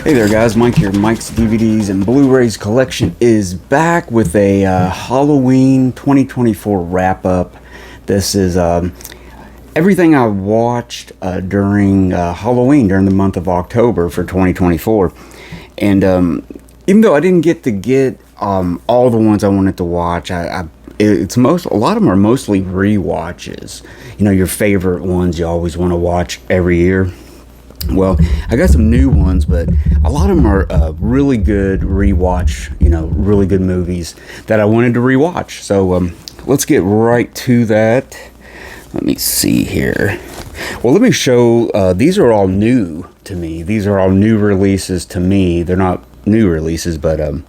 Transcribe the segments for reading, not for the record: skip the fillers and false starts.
Hey there guys, Mike here. Mike's DVDs and Blu-rays collection is back with a Halloween 2024 wrap-up. This is everything I watched during Halloween, during the month of October for 2024. And even though I didn't get all the ones I wanted to watch, a lot of them are mostly re-watches. You know, your favorite ones you always want to watch every year. Well, I got some new ones, but a lot of them are really good rewatch, really good movies that I wanted to rewatch. So let's get right to that. Let me see here. Well, let me show, these are all new to me. These are all new releases to me. They're not new releases, but a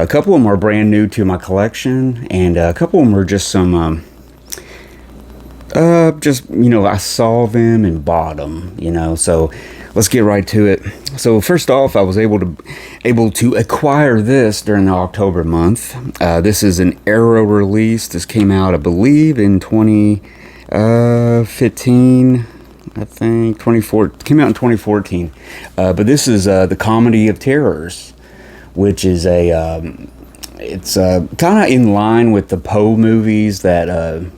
couple of them are brand new to my collection, and a couple of them are just some... I saw them and bought them, so let's get right to it. So first off, I was able to acquire this during the October month. This is an Arrow release. This came out, I believe, in 2015, I think, 2014, came out in 2014. But this is The Comedy of Terrors, which is it's kind of in line with the Poe movies that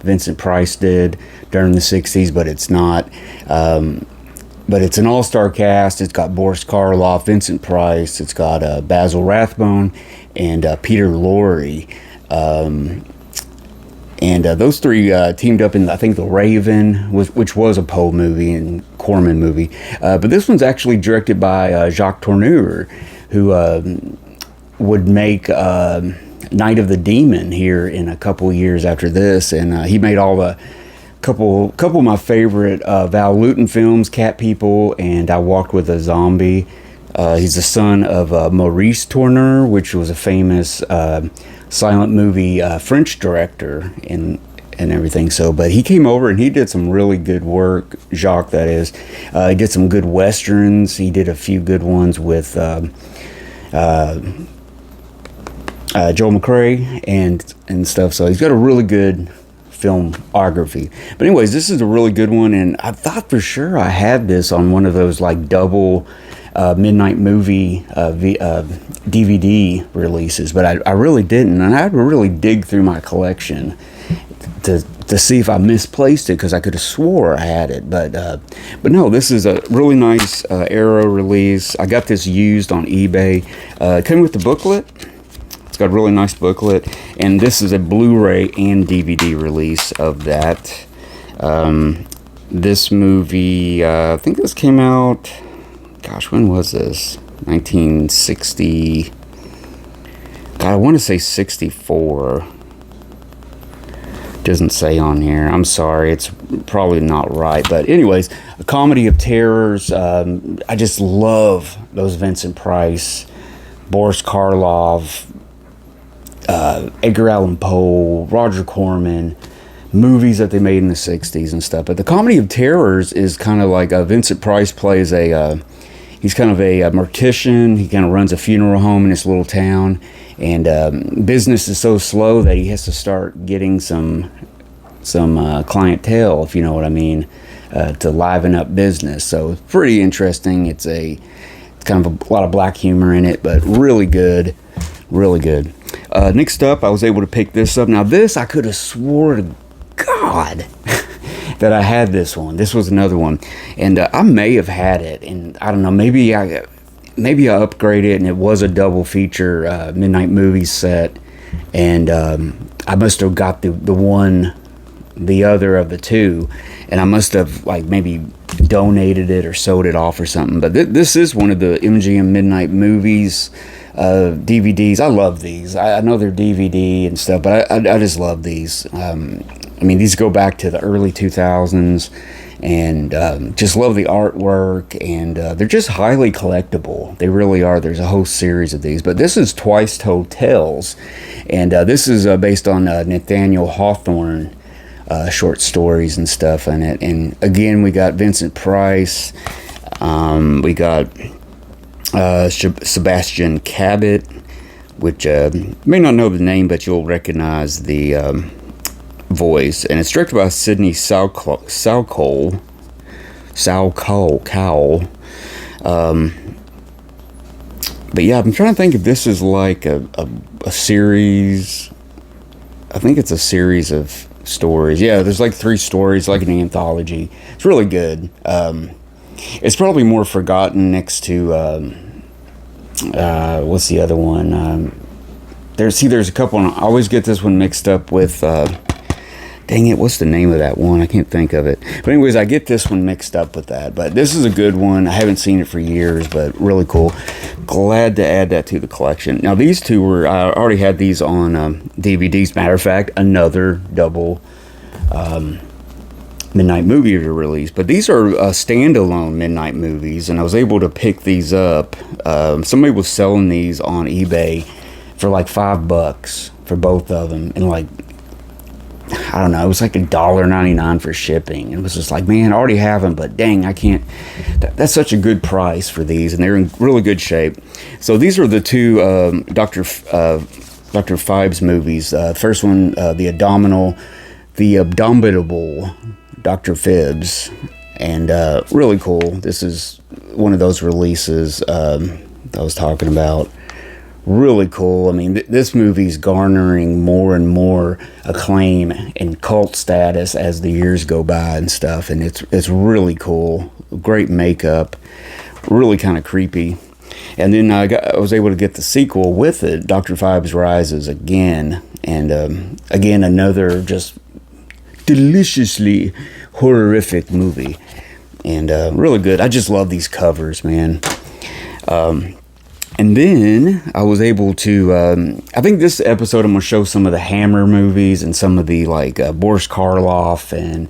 Vincent Price did during the 60s, but it's not. But it's an all-star cast. It's got Boris Karloff, Vincent Price. It's got Basil Rathbone and Peter Lorre. And those three teamed up in, I think, The Raven, which was a Poe movie and Corman movie. But this one's actually directed by Jacques Tourneur, who... would make Night of the Demon here in a couple years after this, and he made all the couple of my favorite Val Lewton films, Cat People and I Walked with a Zombie. He's the son of Maurice Tourneur, which was a famous silent movie French director and everything. So, but he came over and he did some really good work. Jacques, that is. He did some good westerns. He did a few good ones with Joel McCrea and stuff, so he's got a really good filmography. But anyways, this is a really good one, and I thought for sure I had this on one of those like double midnight movie DVD releases, but I really didn't, and I had to really dig through my collection to see if I misplaced it, because I could have swore I had it, but no, this is a really nice Arrow release. I got this used on eBay. It came with the booklet. It's got a really nice booklet, and this is a Blu-ray and DVD release of that. This movie, I think this came out, gosh, when was this? 1960, God, I want to say 64. Doesn't say on here. I'm sorry, it's probably not right. But anyways, A Comedy of Terrors. I just love those Vincent Price, Boris Karloff, Edgar Allan Poe, Roger Corman movies that they made in the 60s and stuff. But The Comedy of Terrors is kind of like Vincent Price plays he's kind of a mortician. He kind of runs a funeral home in this little town, and business is so slow that he has to start getting some clientele, if you know what I mean, to liven up business. So it's pretty interesting. It's kind of a lot of black humor in it, but really good, really good. Next up, I was able to pick this up. Now this, I could have swore to God that I had this one. This was another one, and I may have had it, and I don't know, maybe I upgraded it and it was a double feature midnight movie set, and I must have got the one the other of the two, and I must have like maybe donated it or sold it off or something. But this is one of the MGM Midnight Movies DVDs. I love these. I know they're DVD and stuff, but I just love these. I mean, these go back to the early 2000s, and just love the artwork, and they're just highly collectible. They really are. There's a whole series of these, but this is Twice Told Tales, and this is based on Nathaniel Hawthorne short stories and stuff in it. And again, we got Vincent Price, we got Sebastian Cabot, which you may not know the name, but you'll recognize the voice. And it's directed by Sidney Salcole. But yeah, I'm trying to think if this is like a series. I think it's a series of stories. Yeah, there's like 3 stories, like an anthology. It's really good. It's probably more forgotten next to what's the other one? There's a couple. I always get this one mixed up with dang it, what's the name of that one? I can't think of it. But anyways, I get this one mixed up with that. But this is a good one. I haven't seen it for years, but really cool. Glad to add that to the collection. Now, these two I already had these on DVDs. Matter of fact, another double midnight movie release. But these are standalone midnight movies, and I was able to pick these up. Somebody was selling these on eBay for like $5 for both of them, and like, I don't know, it was like $1.99 for shipping. It was just like, man, I already have them, but dang, I can't. That's such a good price for these, and they're in really good shape. So these are the two Dr. Phibes movies. First one, the Abominable Dr. Phibbs, and really cool. This is one of those releases I was talking about. Really cool. I mean, this movie's garnering more and more acclaim and cult status as the years go by and stuff, and it's really cool. Great makeup, really kind of creepy. And then I was able to get the sequel with it, Dr. Phibes Rises again, and again another just deliciously horrific movie, and really good. I just love these covers, man. And then I was able to, I think this episode I'm going to show some of the Hammer movies and some of the like Boris Karloff and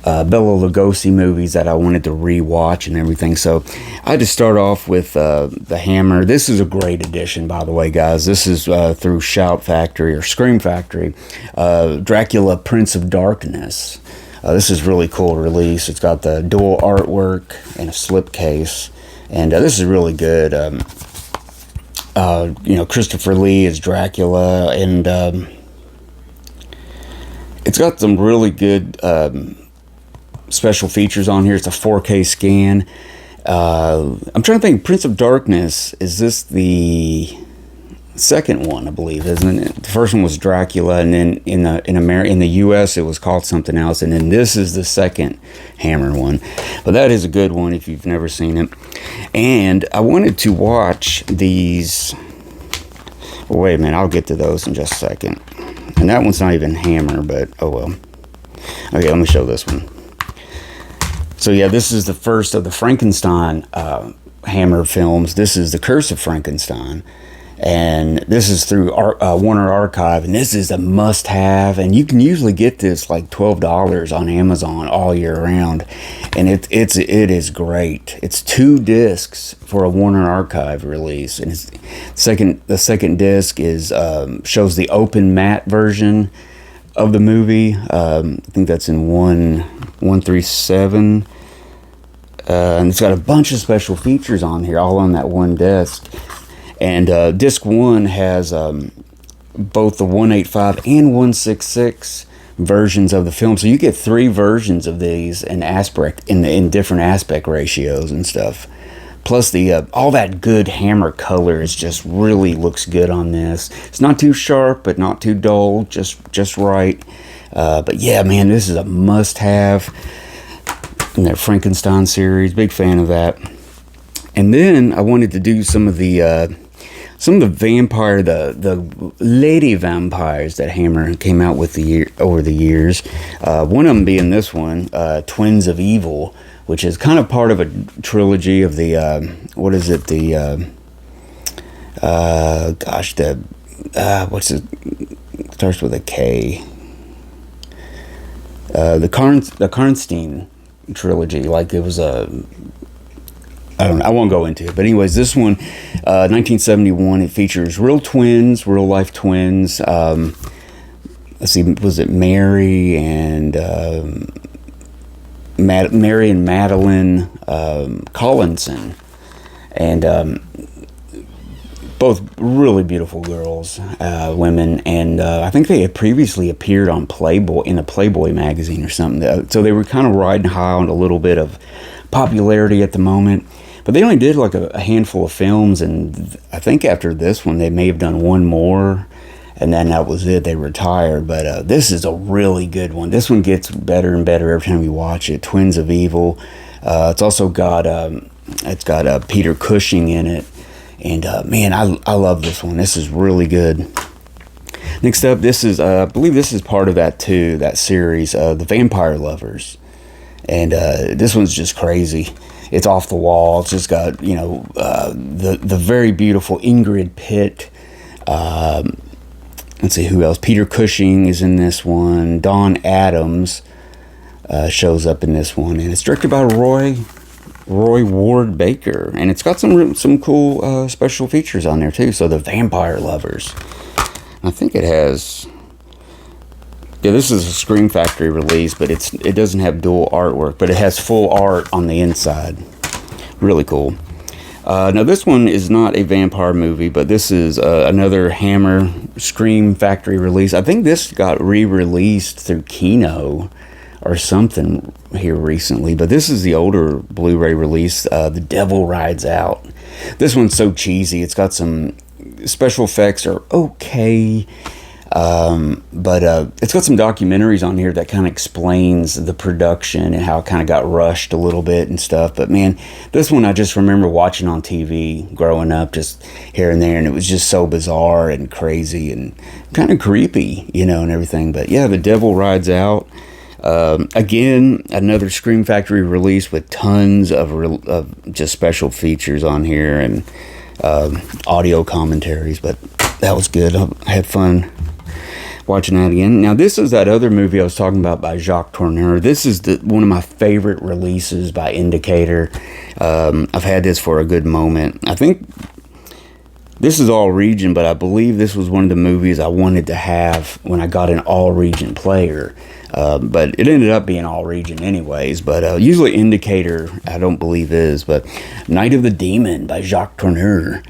Bela Lugosi movies that I wanted to rewatch and everything. So I had to start off with the Hammer. This is a great edition, by the way, guys. This is through Shout Factory or Scream Factory. Dracula Prince of Darkness. This is really cool release. It's got the dual artwork and a slipcase. And this is really good. Christopher Lee is Dracula, and it's got some really good special features on here. It's a 4K scan. I'm trying to think, Prince of Darkness, is this the second one, I believe, isn't it? The first one was Dracula, and then in the US it was called something else, and then this is the second Hammer one. But that is a good one if you've never seen it. And I wanted to watch these. Well, wait a minute, I'll get to those in just a second. And that one's not even Hammer, but oh well. Okay, let me show this one. So yeah, this is the first of the Frankenstein Hammer films. This is The Curse of Frankenstein. And this is through Warner Archive, and this is a must-have. And you can usually get this like $12 on Amazon all year round, and it is great. It's 2 discs for a Warner Archive release, and the second disc is shows the open matte version of the movie. I think that's in 137, and it's got a bunch of special features on here, all on that one disc. And disc 1 has both the 185 and 166 versions of the film, so you get 3 versions of these in different aspect ratios and stuff. Plus the all that good Hammer color is just really looks good on this. It's not too sharp, but not too dull, just right. But yeah, man, this is a must-have in that Frankenstein series. Big fan of that. And then I wanted to do some of the some of the the lady vampires that Hammer came out with over the years. One of them being this one, Twins of Evil, which is kind of part of a trilogy of the what is it? The what's it? Starts with a K. The Karnstein trilogy. Like, it was a, I don't know, I won't go into it, but anyways, this one, 1971, it features real life twins. Let's see, was it Mary and Madeline Collinson, and both really beautiful girls, women, and I think they had previously appeared on in a Playboy magazine or something. So they were kind of riding high on a little bit of popularity at the moment. But they only did like a handful of films, and I think after this one they may have done one more, and then that was it. They retired. But this is a really good one. This one gets better and better every time you watch it. Twins of Evil. It's also got Peter Cushing in it. And man, I love this one. This is really good. Next up, this is I believe this is part of that series, The Vampire Lovers. And this one's just crazy. It's off the wall. It's just got, the very beautiful Ingrid Pitt. Let's see who else. Peter Cushing is in this one. Dawn Adams shows up in this one, and it's directed by Roy Ward Baker, and it's got some cool special features on there too. So The Vampire Lovers, I think it has. Yeah, this is a Scream Factory release, but it doesn't have dual artwork, but it has full art on the inside. Really cool. Now this one is not a vampire movie, but this is another Hammer Scream Factory release. I think this got re-released through Kino or something here recently, but this is the older Blu-ray release. The Devil Rides Out. This one's so cheesy. It's got some special effects are okay, but it's got some documentaries on here that kind of explains the production and how it kind of got rushed a little bit and stuff. But man, this one I just remember watching on TV growing up, just here and there, and it was just so bizarre and crazy and kind of creepy, and everything. But yeah, The Devil Rides Out. Again, another Scream Factory release with tons of just special features on here and audio commentaries, but that was good. I had fun watching that again. Now, this is that other movie I was talking about by Jacques Tourneur. This is one of my favorite releases by Indicator. I've had this for a good moment. I think this is all region, but I believe this was one of the movies I wanted to have when I got an all region player. But it ended up being all region anyways. But usually Indicator, I don't believe is. But Night of the Demon by Jacques Tourneur.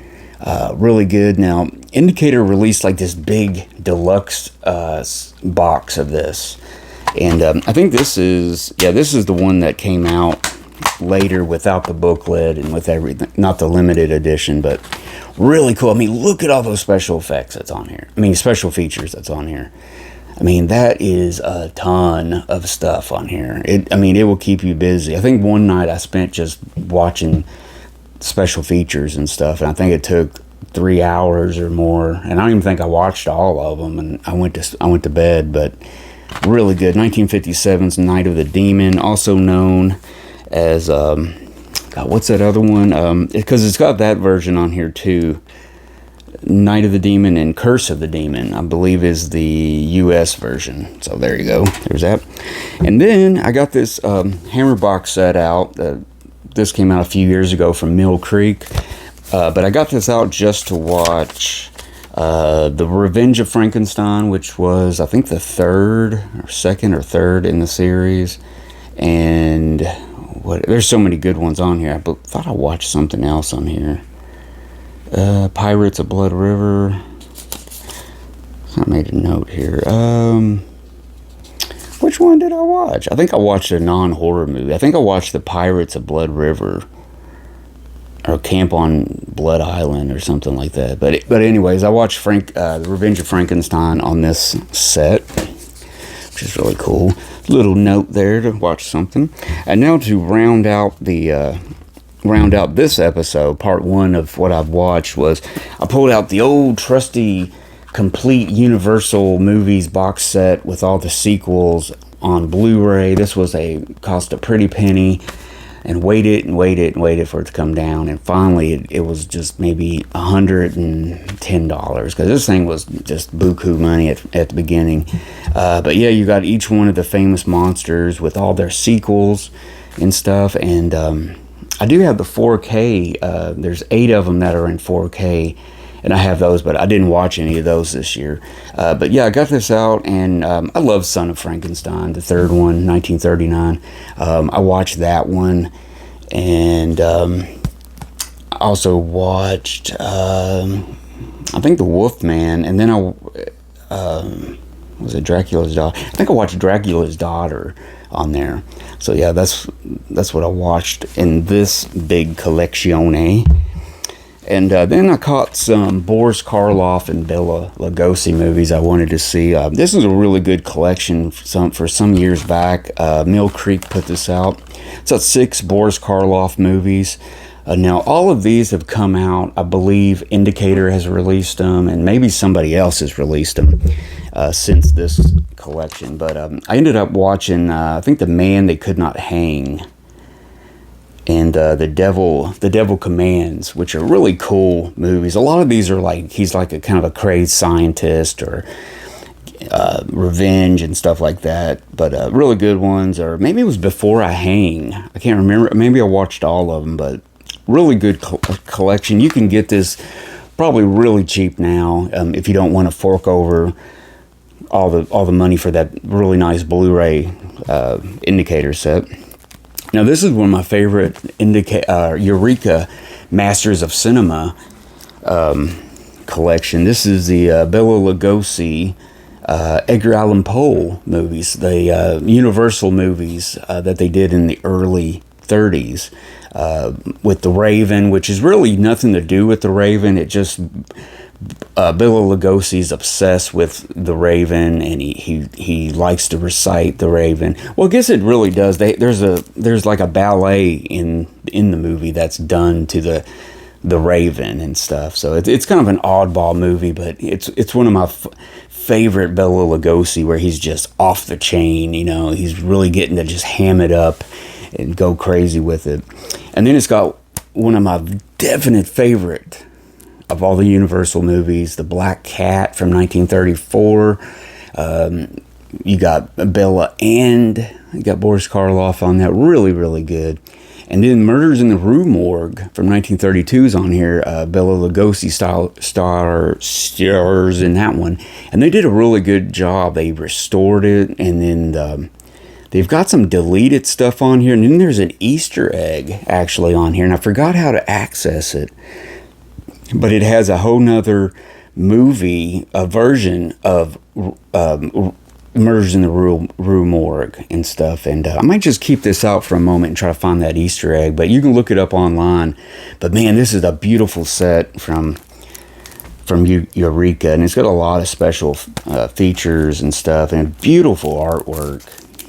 Really good. Now, Indicator released like this big deluxe box of this. And I think this is the one that came out later without the booklet and with everything. Not the limited edition, but really cool. I mean, look at all those special effects that's on here. I mean, special features that's on here. I mean, that is a ton of stuff on here. It will keep you busy. I think one night I spent just watching special features and stuff, and I think it took 3 hours or more, and I don't even think I watched all of them, and I went to bed. But really good. 1957's Night of the Demon, also known as God, what's that other one? Because it's got that version on here too. Night of the Demon and Curse of the Demon, I believe, is the U.S. version. So there you go. There's that. And then I got this Hammer box set out. This came out a few years ago from Mill Creek. But I got this out just to watch The Revenge of Frankenstein, which was, I think, the second or third in the series. And there's so many good ones on here. I thought I watched something else on here. Pirates of Blood River. I made a note here. Which one did I watch? I think I watched a non-horror movie. I think I watched the Pirates of Blood River or Camp on Blood Island or something like that. But anyways, I watched The Revenge of Frankenstein on this set, which is really cool. Little note there to watch something. And now to round out the round out this episode, part one of what I've watched, was I pulled out the old trusty complete Universal movies box set with all the sequels on Blu-ray. This was cost a pretty penny, and waited for it to come down, and finally it was just maybe $110, because this thing was just buku money at the beginning. But yeah, you got each one of the famous monsters with all their sequels and stuff, and I do have the 4K. There's 8 of them that are in 4K, and I have those, but I didn't watch any of those this year. But yeah, I got this out, and I love Son of Frankenstein, the third one, 1939. I watched that one, and I also watched, I think, The Wolfman, and then was it Dracula's Daughter? I think I watched Dracula's Daughter on there. So yeah, that's what I watched in this big collection. And then I caught some Boris Karloff and Bela Lugosi movies I wanted to see. This is a really good collection for some years back. Mill Creek put this out. It's got 6 Boris Karloff movies. Now, all of these have come out. I believe Indicator has released them, and maybe somebody else has released them since this collection. But I ended up watching, I think, The Man They Could Not Hang, and The Devil Commands, which are really cool movies. A lot of these are like, he's like a kind of a crazed scientist, or revenge and stuff like that. But really good ones, or maybe it was Before I Hang. I can't remember. Maybe I watched all of them, but really good collection. You can get this probably really cheap now, if you don't want to fork over all the money for that really nice Blu-ray Indicator set. Now, this is one of my favorite Eureka Masters of Cinema collection. This is the Bela Lugosi, Edgar Allan Poe movies, the Universal movies that they did in the early 30s, with The Raven, which is really nothing to do with The Raven. It just Bela Lugosi's obsessed with The Raven, and he likes to recite The Raven. Well, I guess it really does. There's like a ballet in the movie that's done to the Raven and stuff. So it's kind of an oddball movie, but it's one of my favorite Bela Lugosi, where he's just off the chain. You know, he's really getting to just ham it up and go crazy with it. And then it's got one of my definite favorite of all the Universal movies, The Black Cat from 1934. You got Bela, and you got Boris Karloff on that. Really, really good. And then Murders in the Rue Morgue from 1932 is on here. Bela Lugosi stars in that one. And they did a really good job. They restored it, and then they've got some deleted stuff on here. And then there's an Easter egg actually on here, and I forgot how to access it. But it has a whole nother movie, a version of Murders in the Rue Morgue and stuff. And I might just keep this out for a moment and try to find that Easter egg. But you can look it up online. But man, this is a beautiful set from Eureka. And it's got a lot of special features and stuff, and beautiful artwork.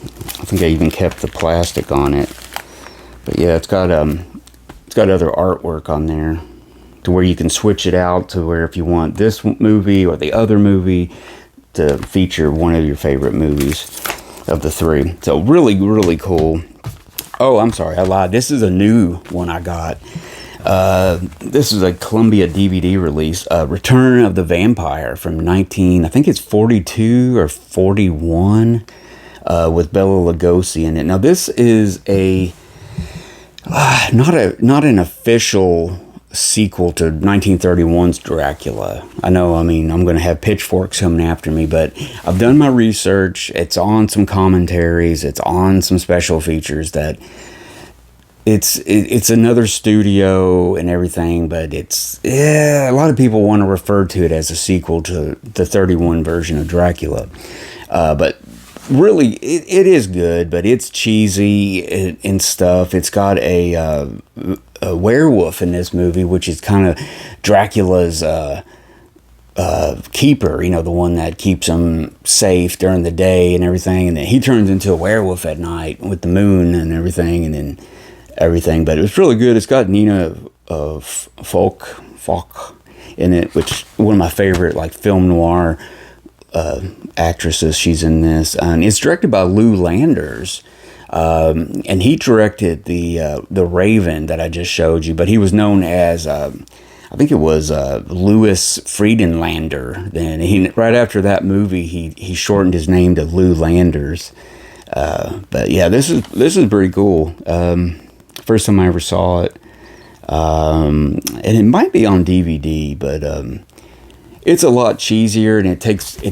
I think I even kept the plastic on it. But yeah, it's got other artwork on there, to where you can switch it out to where if you want this movie or the other movie to feature one of your favorite movies of the 3. So really, really cool. Oh, I'm sorry, I lied. This is a new one I got. This is a Columbia DVD release, Return of the Vampire from I think it's 42 or 41, with Bela Lugosi in it. Now, this is not an official sequel to 1931's Dracula. I know, I'm going to have pitchforks coming after me, but I've done my research. It's on some commentaries. It's on some special features that it's another studio and everything, but a lot of people want to refer to it as a sequel to the 31 version of Dracula. But really, it is good, but it's cheesy and stuff. It's got a werewolf in this movie, which is kind of Dracula's keeper, the one that keeps him safe during the day and everything, and then he turns into a werewolf at night with the moon and everything, and then everything. But it was really good. It's got Nina Falk in it, which one of my favorite like film noir actresses. She's in this, and it's directed by Lou Landers. And he directed the Raven that I just showed you, but he was known as I think it was Louis Friedenlander. Then right after that movie, he shortened his name to Lou Landers. But yeah, this is pretty cool. First time I ever saw it, and it might be on DVD, but it's a lot cheesier, and it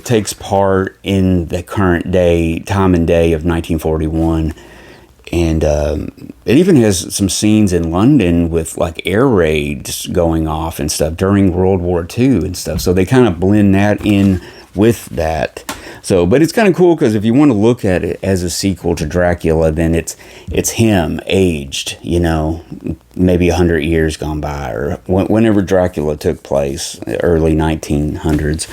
takes part in the current time and day of 1941. And it even has some scenes in London with like air raids going off and stuff during World War II and stuff. So they kind of blend that in with that. So, but it's kind of cool because if you want to look at it as a sequel to Dracula, then it's him aged, you know, maybe 100 years gone by, or whenever Dracula took place, early 1900s.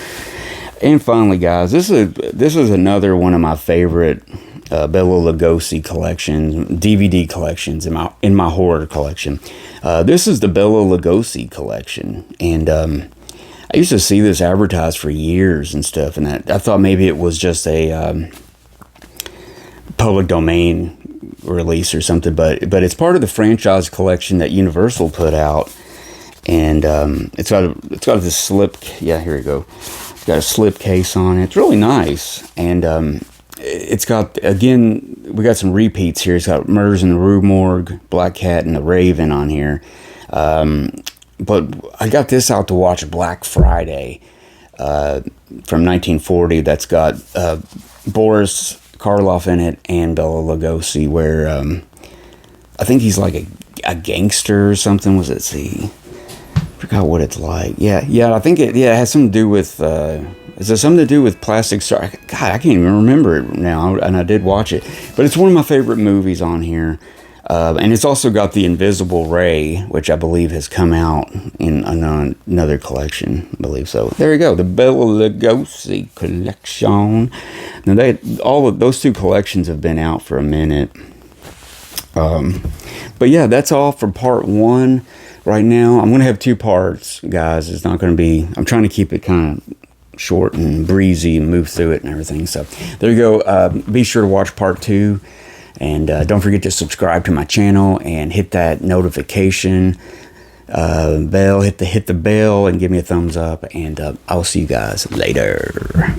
And finally, guys, this is another one of my favorite Bela Lugosi collections, DVD collections in my horror collection. This is the Bela Lugosi collection, and I used to see this advertised for years and stuff, and I thought maybe it was just a public domain release or something, but it's part of the franchise collection that Universal put out, and it's got this slip. Yeah, here we go. It's got a slip case on it. It's really nice, and it's got, again, we got some repeats here. It's got Murders in the Rue Morgue, Black Cat, and The Raven on here. But I got this out to watch Black Friday from 1940. That's got Boris Karloff in it and Bela Lugosi, where I think he's like a gangster or something. Was it? See, I forgot what it's like. Yeah. I think it has something to do with. Is there something to do with Plastic Star? God, I can't even remember it now, and I did watch it. But it's one of my favorite movies on here. And it's also got The Invisible Ray, which I believe has come out in another collection. I believe so. There you go, the Bela Lugosi collection. Now, those two collections have been out for a minute. But yeah, that's all for part one. Right now, I'm going to have two parts, guys. It's not going to be... I'm trying to keep it kind of short and breezy and move through it and everything. So there you go. Be sure to watch part two, and don't forget to subscribe to my channel and hit that notification bell. Hit the bell and give me a thumbs up, and I'll see you guys later.